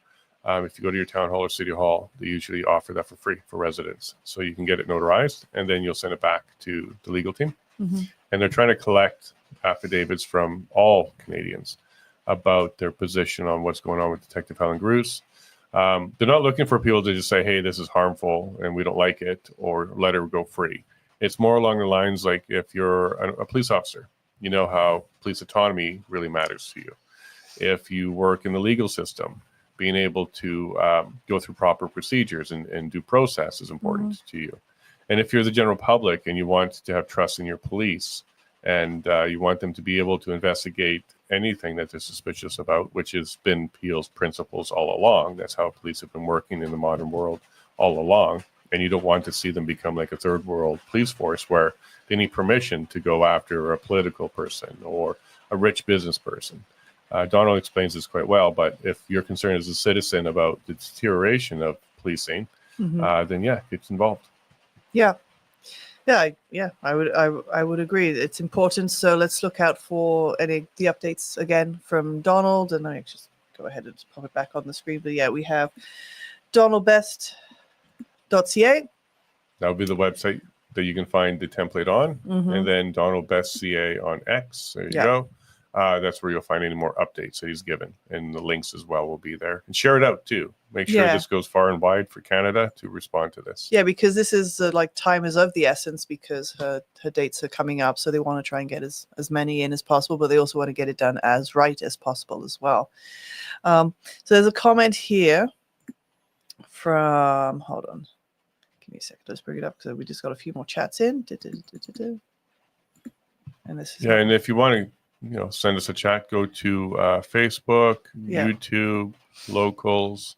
If you go to your town hall or city hall, they usually offer that for free for residents. So you can get it notarized, and then you'll send it back to the legal team. Mm-hmm. And they're trying to collect affidavits from all Canadians about their position on what's going on with Detective Helen Gruce. They're not looking for people to just say, hey, this is harmful and we don't like it, or let her go free. It's more along the lines like if you're a police officer, you know how police autonomy really matters to you. If you work in the legal system, being able to go through proper procedures and due process is important to you. And if you're the general public and you want to have trust in your police, and you want them to be able to investigate anything that they're suspicious about, which has been Peel's principles all along. That's how police have been working in the modern world all along. And you don't want to see them become like a third world police force where they need permission to go after a political person or a rich business person. Donald explains this quite well, but if you're concerned as a citizen about the deterioration of policing, then yeah, get involved. Yeah. I would agree. It's important. So let's look out for the updates again from Donald, and I just go ahead and just pop it back on the screen. But yeah, we have donaldbest.ca. That would be the website that you can find the template on, and then Donald Best CA on X. There you go. That's where you'll find any more updates that he's given, and the links as well will be there. And share it out too. Make sure this goes far and wide for Canada to respond to this. Yeah, because this is like time is of the essence because her dates are coming up, so they want to try and get as many in as possible, but they also want to get it done as right as possible as well. So there's a comment here from, hold on, give me a second, let's bring it up because we just got a few more chats in. And this is and if you want to send us a chat, go to Facebook, YouTube, locals.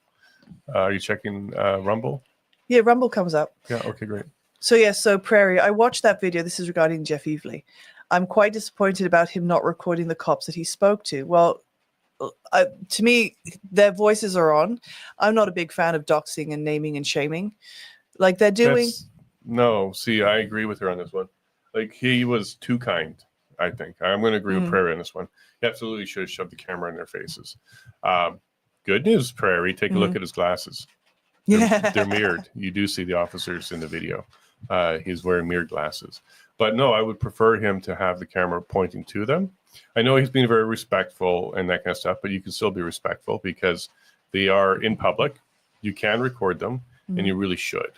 Are you checking Rumble? Yeah, Rumble comes up. Yeah, okay, great. So Prairie, I watched that video. This is regarding Jeff Evely. I'm quite disappointed about him not recording the cops that he spoke to. Well, to me, their voices are on. I'm not a big fan of doxing and naming and shaming. Like they're doing. See, I agree with her on this one. Like he was too kind. I think I'm going to agree with Prairie on this one. He absolutely should have shoved the camera in their faces. Good news, Prairie. Take a look at his glasses. They're mirrored. You do see the officers in the video. He's wearing mirrored glasses. But no, I would prefer him to have the camera pointing to them. I know he's being very respectful and that kind of stuff, but you can still be respectful because they are in public. You can record them, and you really should.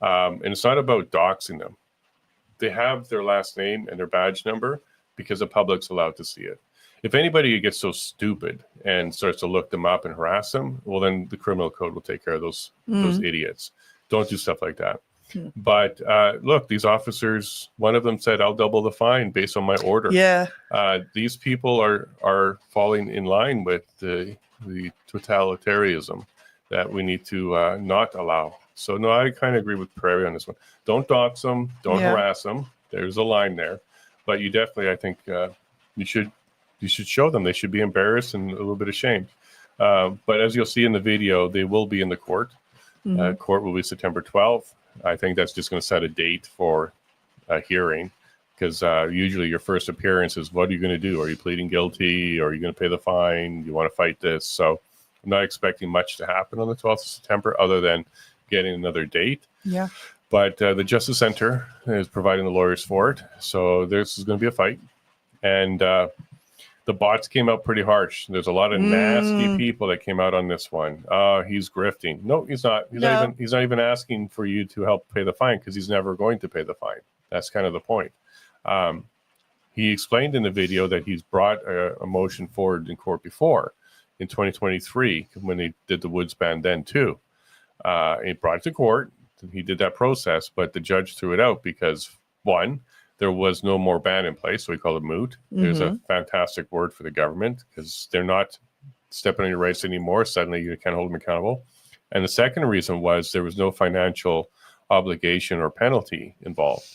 And it's not about doxing them. They have their last name and their badge number because the public's allowed to see it. If anybody gets so stupid and starts to look them up and harass them, well, then the criminal code will take care of those idiots. Don't do stuff like that. But look, these officers, one of them said, I'll double the fine based on my order. Yeah. These people are falling in line with the totalitarianism that we need to not allow. So, no, I kind of agree with Prairie on this one. Don't dox them. Don't harass them. There's a line there. But you definitely, I think, you should show them. They should be embarrassed and a little bit ashamed. But as you'll see in the video, they will be in the court. Court will be September 12th. I think that's just going to set a date for a hearing because usually your first appearance is, what are you going to do? Are you pleading guilty? Or are you going to pay the fine? You want to fight this? So I'm not expecting much to happen on the 12th of September other than getting another date. Yeah. But the Justice Center is providing the lawyers for it. So this is going to be a fight. And the bots came out pretty harsh. There's a lot of nasty people that came out on this one. He's grifting. No, he's not. He's not even asking for you to help pay the fine because he's never going to pay the fine. That's kind of the point. He explained in the video that he's brought a motion forward in court before in 2023 when they did the Woods ban then too. He brought it to court. He did that process, but the judge threw it out because, one, there was no more ban in place, so we call it moot. There's a fantastic word for the government because they're not stepping on your rights anymore. Suddenly you can't hold them accountable. And the second reason was there was no financial obligation or penalty involved.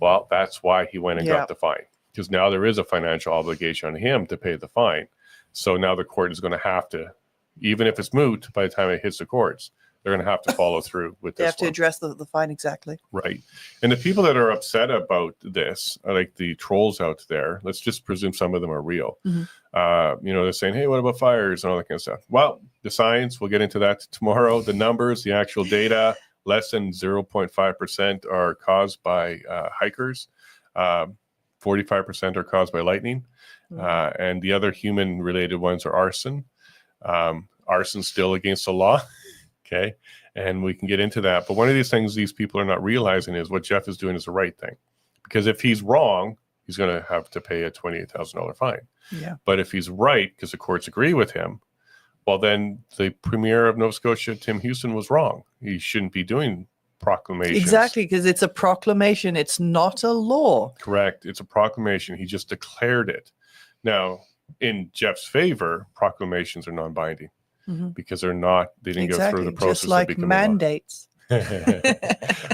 Well, that's why he went and got the fine, because now there is a financial obligation on him to pay the fine. So now the court is going to have to, even if it's moot by the time it hits the courts, they're going to have to follow through with They this have to one. address the fine exactly. Right. And the people that are upset about this are like the trolls out there. Let's just presume some of them are real. Mhm. They're saying, hey, what about fires and all that kind of stuff? Well, the science, we'll get into that tomorrow. The numbers, the actual data, less than 0.5% are caused by hikers. 45% are caused by lightning. And the other human-related ones are arson. Arson's still against the law. Okay. And we can get into that. But one of these things these people are not realizing is what Jeff is doing is the right thing. Because if he's wrong, he's going to have to pay a $28,000 fine. Yeah. But if he's right, because the courts agree with him, well, then the Premier of Nova Scotia, Tim Houston, was wrong. He shouldn't be doing proclamations. Exactly, because it's a proclamation. It's not a law. Correct. It's a proclamation. He just declared it. Now, in Jeff's favor, proclamations are non-binding. Because they didn't go through the process just like of becoming mandates.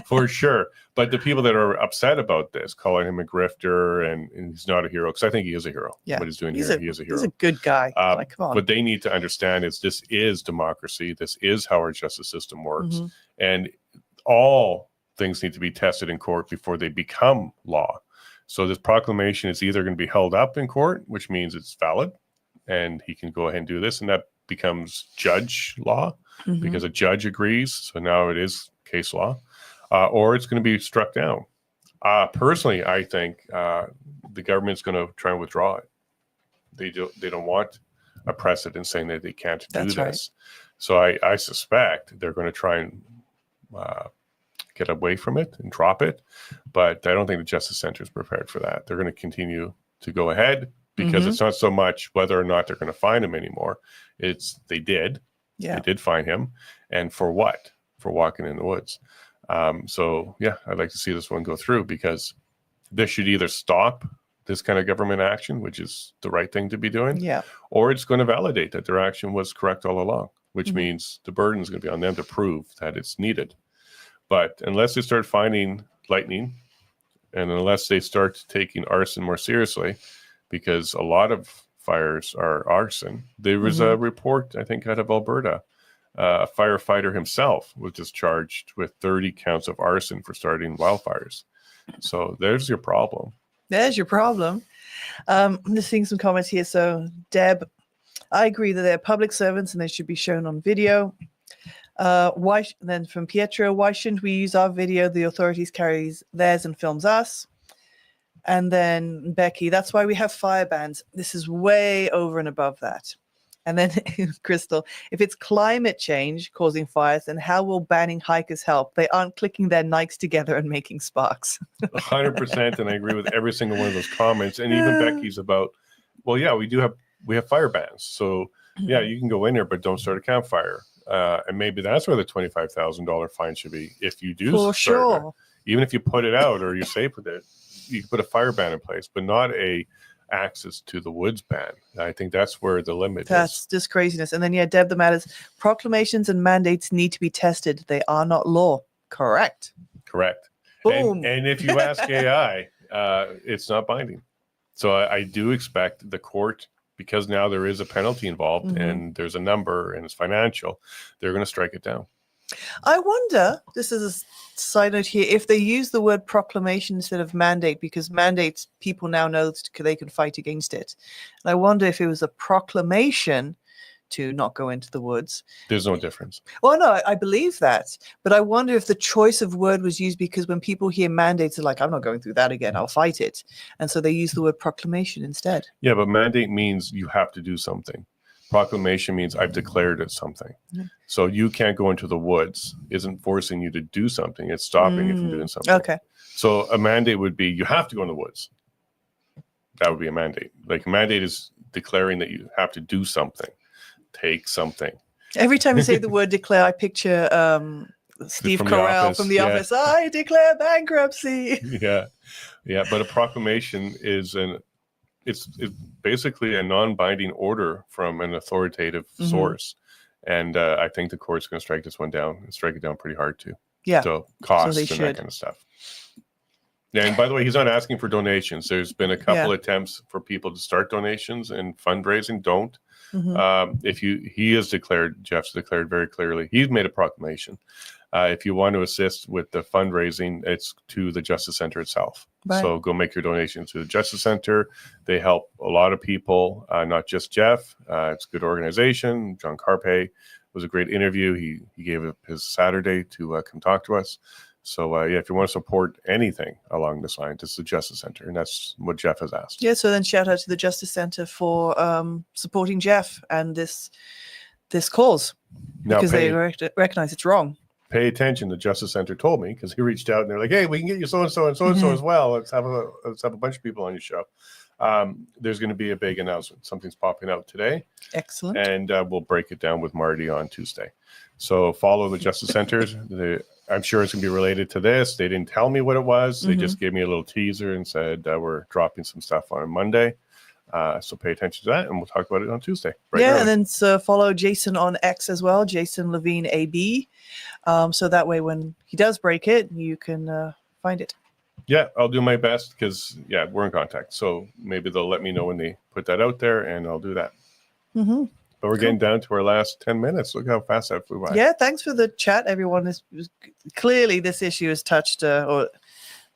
For sure. But the people that are upset about this, calling him a grifter and he's not a hero, because I think he is a hero. Yeah. What he's doing he is a hero. He's a good guy. Like, come on. What they need to understand is this is democracy. This is how our justice system works. And all things need to be tested in court before they become law. So this proclamation is either going to be held up in court, which means it's valid, and he can go ahead and do this, and that becomes judge law because a judge agrees. So now it is case law, or it's going to be struck down. Personally, I think the government's going to try and withdraw it. They don't want a precedent saying that they can't do this. Right. So I suspect they're going to try and get away from it and drop it. But I don't think the Justice Center is prepared for that. They're going to continue to go ahead. Because it's not so much whether or not they're going to find him anymore. It's they did. Yeah. They did find him. And for what? For walking in the woods. So, yeah, I'd like to see this one go through because this should either stop this kind of government action, which is the right thing to be doing, or it's going to validate that their action was correct all along, which means the burden is going to be on them to prove that it's needed. But unless they start finding lightning and unless they start taking arson more seriously, because a lot of fires are arson. There was a report, I think, out of Alberta. A firefighter himself was just charged with 30 counts of arson for starting wildfires. So there's your problem. There's your problem. I'm just seeing some comments here. So, Deb, I agree that they're public servants and they should be shown on video. Then from Pietro, why shouldn't we use our video? The authorities carries theirs and films us. And then Becky, that's why we have fire bans. This is way over and above that. And then Crystal, if it's climate change causing fires, then how will banning hikers help? They aren't clicking their Nikes together and making sparks. 100%, and I agree with every single one of those comments. And even Becky's about, well, yeah, we have fire bans. So yeah, you can go in there, but don't start a campfire. And maybe that's where the $25,000 fine should be if you do. For sure. Even if you put it out or you're safe with it. You can put a fire ban in place, but not a access to the woods ban. I think that's where the limit is. That's just craziness. And then, Deb, the matters, proclamations and mandates need to be tested. They are not law. Correct. Boom. And if you ask AI, it's not binding. So I do expect the court, because now there is a penalty involved and there's a number and it's financial, they're going to strike it down. I wonder, this is a side note here, if they use the word proclamation instead of mandate, because mandates, people now know they can fight against it. And I wonder if it was a proclamation to not go into the woods. There's no difference. Well, no, I believe that. But I wonder if the choice of word was used because when people hear mandates, they're like, I'm not going through that again. I'll fight it. And so they use the word proclamation instead. Yeah, but mandate means you have to do something. Proclamation means I've declared it something. So you can't go into the woods isn't forcing you to do something. It's stopping you from doing something. Okay. So a mandate would be you have to go in the woods. That would be a mandate. Like a mandate is declaring that you have to do something. Take something. Every time you say the word declare, I picture Steve Carell from The Office. I declare bankruptcy. Yeah. But a proclamation is it's basically a non-binding order from an authoritative source. And I think the court's going to strike this one down and strike it down pretty hard too. Yeah. So costs and that kind of stuff. Yeah, and by the way, he's not asking for donations. There's been a couple attempts for people to start donations and fundraising. Don't. Mhm. Jeff's declared very clearly, he's made a proclamation. If you want to assist with the fundraising, it's to the Justice Center itself. Right. So go make your donation to the Justice Center. They help a lot of people, not just Jeff. It's a good organization. John Carpe was a great interview. He gave up his Saturday to come talk to us. So if you want to support anything along this line, it's the Justice Center, and that's what Jeff has asked. Yeah, so then shout out to the Justice Center for supporting Jeff and this cause, Now because they recognize it's wrong. pay attention. The Justice Center told me, because he reached out and they're like, "Hey, we can get you so and so and so and so as well. Let's have a bunch of people on your show." There's going to be a big announcement. Something's popping out today, Excellent. and we'll break it down with Marty on Tuesday. So follow the Justice Centers. I'm sure it's going to be related to this. They didn't tell me what it was. They just gave me a little teaser and said we're dropping some stuff on Monday. So pay attention to that, and we'll talk about it on Tuesday. And then follow Jason on X as well, Jason Levine AB. So that way, when he does break it, you can find it. Yeah, I'll do my best because, we're in contact. So maybe they'll let me know when they put that out there, and I'll do that. Mm-hmm. But we're getting down to our last 10 minutes. Look how fast that flew by. Yeah, thanks for the chat, everyone. Clearly, this issue has touched or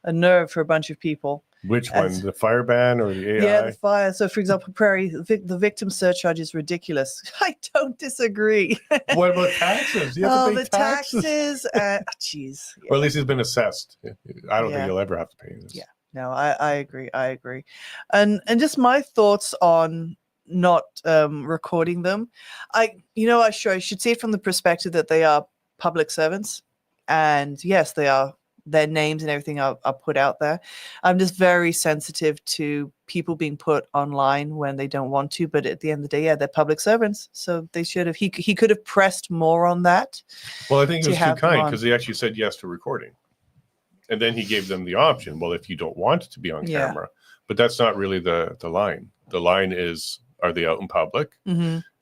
a nerve for a bunch of people. Which one? The fire ban or the AI? Yeah, the fire. So, for example, Prairie, the victim surcharge is ridiculous. I don't disagree. What about taxes? You have to pay the taxes. Jeez. Or at least he's been assessed. I don't think you'll ever have to pay this. Yeah. No, I agree. I agree. And just my thoughts on not recording them. I should see it from the perspective that they are public servants. And yes, they are. Their names and everything are put out there. I'm just very sensitive to people being put online when they don't want to. But at the end of the day, they're public servants, so they should have. He could have pressed more on that. Well, I think it was too kind because he actually said yes to recording, and then he gave them the option. Well, if you don't want it to be on camera, but that's not really the line. The line is: are they out in public?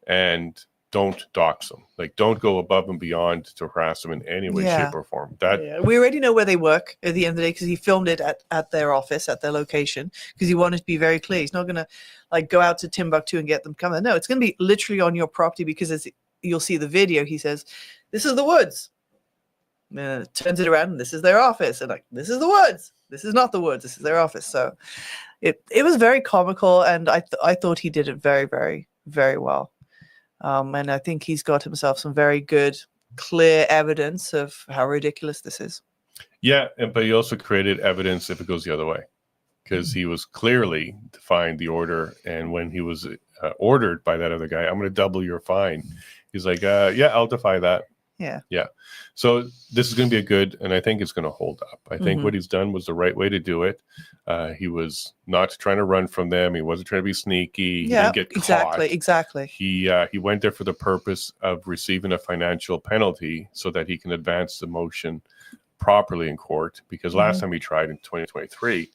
And don't dox them. Like, don't go above and beyond to harass them in any way, shape, or form. We already know where they work at the end of the day because he filmed it at their office, at their location, because he wanted to be very clear. He's not going to go out to Timbuktu and get them come there. No, it's going to be literally on your property because as you'll see the video, he says, "This is the woods." And then it turns it around and this is their office. And this is the woods. This is not the woods. This is their office. So it was very comical, and I thought he did it very, very, very well. And I think he's got himself some very good, clear evidence of how ridiculous this is. Yeah, but he also created evidence if it goes the other way, because he was clearly defying the order. And when he was ordered by that other guy, "I'm going to double your fine," he's like, I'll defy that. Yeah. So this is going to be a good, and I think it's going to hold up. I think what he's done was the right way to do it. He was not trying to run from them. He wasn't trying to be sneaky. He didn't get caught. Exactly. He went there for the purpose of receiving a financial penalty so that he can advance the motion properly in court. Because last time he tried in 2023,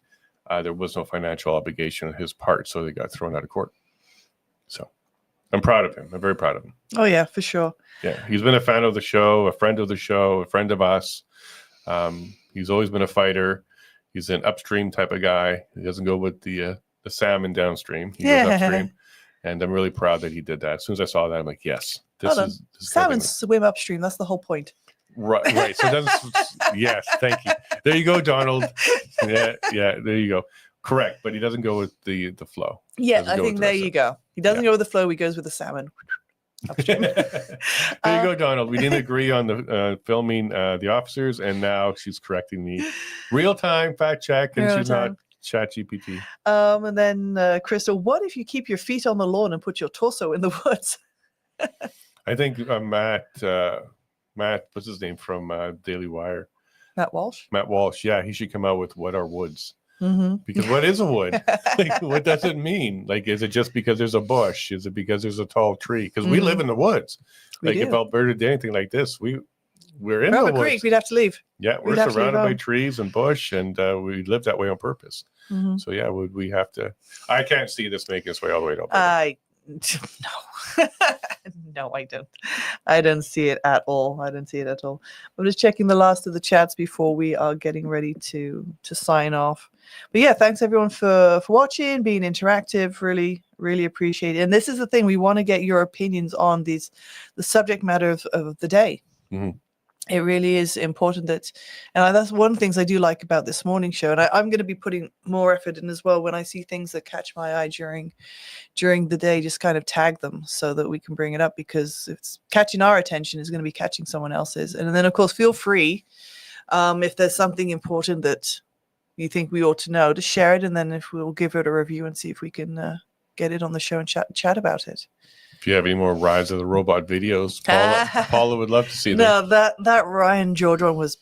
there was no financial obligation on his part, so they got thrown out of court. So I'm proud of him. I'm very proud of him. Oh, yeah, for sure. Yeah, he's been a fan of the show, a friend of the show, a friend of us. He's always been a fighter. He's an upstream type of guy. He doesn't go with the salmon downstream. He goes upstream. And I'm really proud that he did that. As soon as I saw that, I'm like, yes. This salmon swim upstream. That's the whole point. Right. So it doesn't. Yes, thank you. There you go, Donald. Yeah, there you go. Correct, but he doesn't go with the flow. Yeah, I think there you go. He doesn't go with the flow. He goes with the salmon. There you go, Donald. We didn't agree on the filming the officers, and now she's correcting me. Real time fact check, and she's not ChatGPT. And then Crystal, what if you keep your feet on the lawn and put your torso in the woods? I think Matt, what's his name from Daily Wire? Matt Walsh. Matt Walsh. Yeah, he should come out with "What are woods?" Because what is a wood? Like, what does it mean? Like, is it just because there's a bush? Is it because there's a tall tree? Because we live in the woods. Like, if Alberta did anything like this, we're in the woods. Creek, we'd have to leave. Yeah, we're surrounded by trees and bush, and we live that way on purpose. So yeah, would we have to? I can't see this making its way all the way to Alberta. No. No, I don't. I don't see it at all. I'm just checking the last of the chats before we are getting ready to sign off. But yeah, thanks everyone for watching, being interactive. Really, Really appreciate it. And this is the thing, we want to get your opinions on the subject matter of the day. Mhm. It really is important and that's one of the things I do like about this morning show. And I'm going to be putting more effort in as well when I see things that catch my eye during the day, just kind of tag them so that we can bring it up, because if it's catching our attention, is going to be catching someone else's. And then, of course, feel free if there's something important that you think we ought to know, to share it. And then if we'll give it a review and see if we can get it on the show and chat about it. If you have any more Rise of the Robot videos, Paula would love to see them. No, that Ryan George one was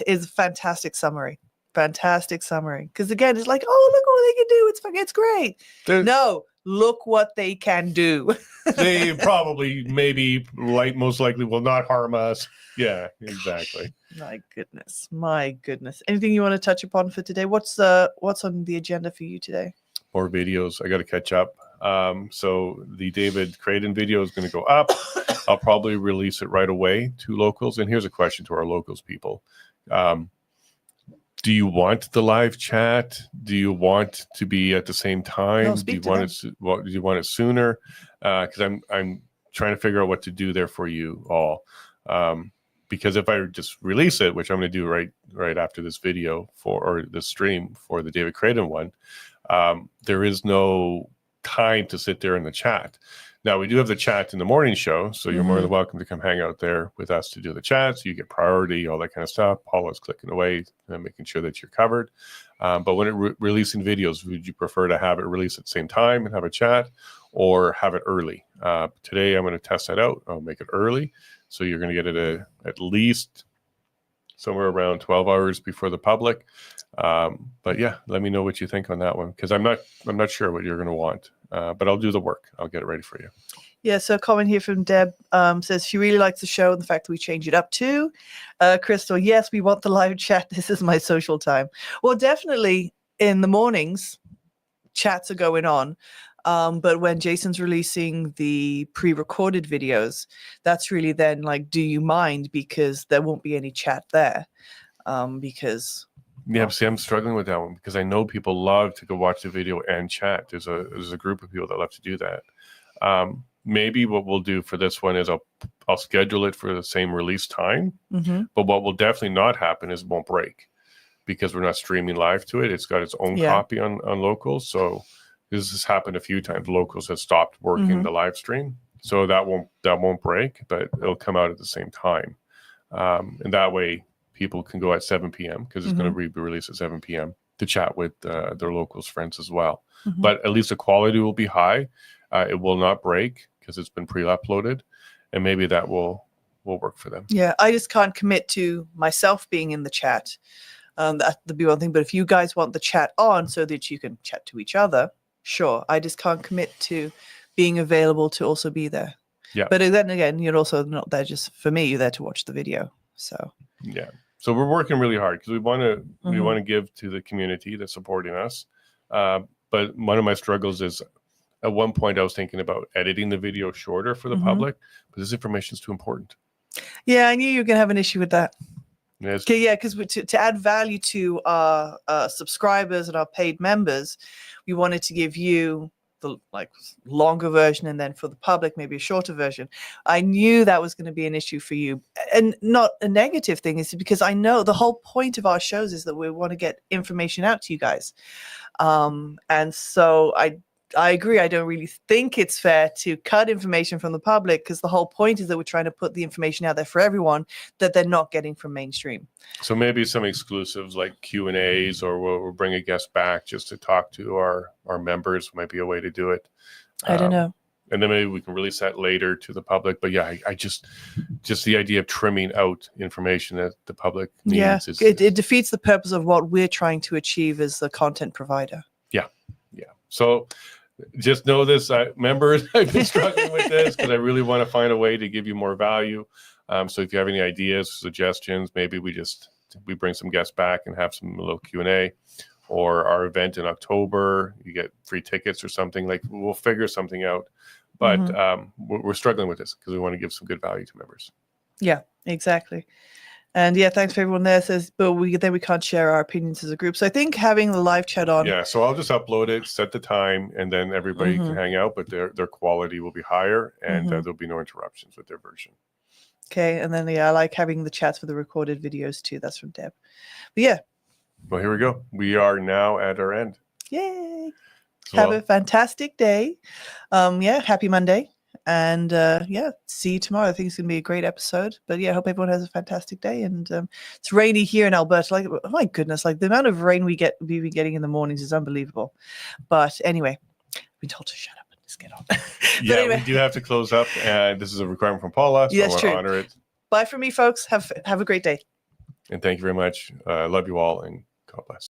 is a fantastic summary. Fantastic summary. Because again, it's like, oh, look what they can do. It's great. No, look what they can do. They probably, most likely will not harm us. Yeah, exactly. My goodness. Anything you want to touch upon for today? What's on the agenda for you today? More videos. I got to catch up. So the David Creighton video is going to go up. I'll probably release it right away to locals. And here's a question to our locals people. Do you want the live chat? Do you want to be at the same time? No, do you want it sooner? Because I'm trying to figure out what to do there for you all. Because if I just release it, which I'm going to do right after this video or this stream for the David Creighton one, there is no time to sit there in the chat. Now, we do have the chat in the morning show, so you're more than welcome to come hang out there with us to do the chat. So you get priority, all that kind of stuff. Paula's clicking away and making sure that you're covered. But when releasing videos, would you prefer to have it released at the same time and have a chat, or have it early? Today, I'm going to test that out. I'll make it early. So you're going to get it at least somewhere around 12 hours before the public. But yeah, let me know what you think on that one, because I'm not sure what you're going to want. But I'll do the work. I'll get it ready for you. Yeah, so a comment here from Deb says she really likes the show and the fact that we change it up too. Crystal, yes, we want the live chat. This is my social time. Well, definitely in the mornings, chats are going on. But when Jason's releasing the pre-recorded videos, that's really then like, do you mind? Because there won't be any chat there. Yeah, see, I'm struggling with that one because I know people love to go watch the video and chat. There's a group of people that love to do that. Maybe what we'll do for this one is I'll schedule it for the same release time. But what will definitely not happen is it won't break, because we're not streaming live to it. It's got its own copy on locals. So this has happened a few times. Locals have stopped working the live stream, so that won't break, but it'll come out at the same time, and that way people can go at 7 p.m. because it's going to be released at 7 p.m. to chat with their locals friends as well. But at least the quality will be high. It will not break because it's been pre-uploaded, and maybe that will work for them. Yeah, I just can't commit to myself being in the chat. That'd be one thing. But if you guys want the chat on so that you can chat to each other, sure. I just can't commit to being available to also be there. Yeah. But then again, you're also not there just for me. You're there to watch the video. So yeah. So we're working really hard because we want to give to the community that's supporting us. But one of my struggles is, at one point I was thinking about editing the video shorter for the public, but this information is too important. Yeah, I knew you were going to have an issue with that. Yes. Okay, yeah, because to add value to our subscribers and our paid members, we wanted to give you the longer version, and then for the public maybe a shorter version. I knew that was going to be an issue for you, and not a negative thing. Is because I know the whole point of our shows is that we want to get information out to you guys, and so I agree. I don't really think it's fair to cut information from the public, because the whole point is that we're trying to put the information out there for everyone that they're not getting from mainstream. So maybe some exclusives like Q&As, or we'll bring a guest back just to talk to our members might be a way to do it. I don't know. And then maybe we can release that later to the public. But yeah, I just the idea of trimming out information that the public needs. Yeah, it defeats the purpose of what we're trying to achieve as the content provider. Yeah. So just know this, members, I've been struggling with this because I really want to find a way to give you more value. So if you have any ideas, suggestions, maybe we bring some guests back and have some little Q&A, or our event in October, you get free tickets or something. Like, we'll figure something out. But we're struggling with this because we want to give some good value to members. Yeah, exactly. And yeah, thanks for everyone there. Says, but we can't share our opinions as a group. So I think having the live chat on. Yeah, so I'll just upload it, set the time, and then everybody can hang out, but their quality will be higher, and there'll be no interruptions with their version. Okay, and then I like having the chats for the recorded videos too. That's from Deb. But yeah. Well, here we go. We are now at our end. Yay! So Have a fantastic day. Happy Monday. And see you tomorrow. I think it's going to be a great episode. But yeah, I hope everyone has a fantastic day. And it's rainy here in Alberta. Like, oh my goodness, like the amount of rain we've been getting in the mornings is unbelievable. But anyway, I've been told to shut up and just get on. yeah, anyway. we do have to close up. And this is a requirement from Paula. So I want to honor it. Bye from me, folks. Have a great day. And thank you very much. I love you all, and God bless.